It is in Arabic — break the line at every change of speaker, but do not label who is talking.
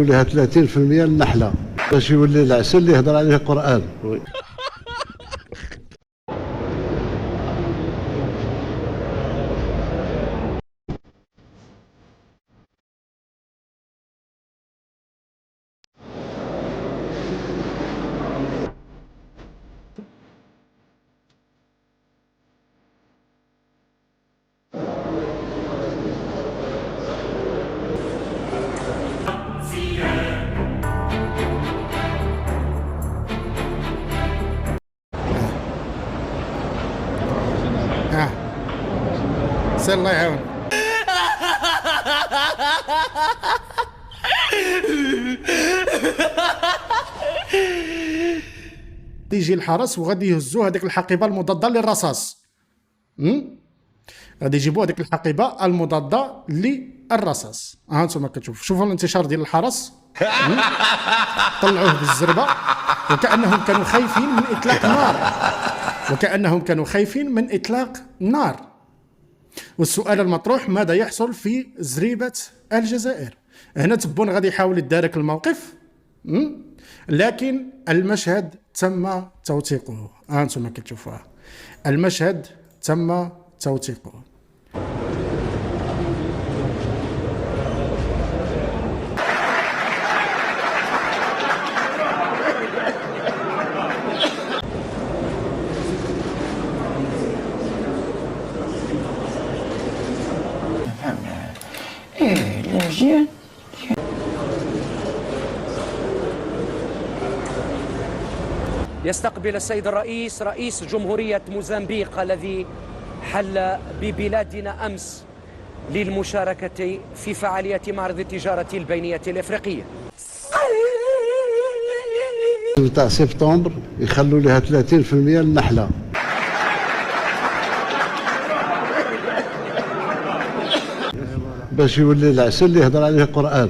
لها 30% النحله باش يولي العسل اللي يهضر عليه القران.
سير الله يعاون. يجي الحرس وغادي يهزوا هذيك الحقيبه المضاده للرصاص. غادي يجيبوا هذيك الحقيبه المضاده للرصاص. ها انتم شوفوا الانتشار ديال الحرس. طلعوه بالزربه وكانهم كانوا خايفين من اطلاق نار. والسؤال المطروح: ماذا يحصل في زريبة الجزائر؟ هنا تبون غادي يحاول يدارك الموقف، لكن المشهد تم توثيقه. أنتم كتشوفوها، المشهد تم توثيقه.
مزيان.
يستقبل السيد الرئيس رئيس جمهورية موزمبيق الذي حل ببلادنا أمس للمشاركة في فعالية معرض التجارة البينية الإفريقية.
تاع سبتمبر يخلوا لها 30% النحله باش يولي العسل اللي يهضر عليه القران.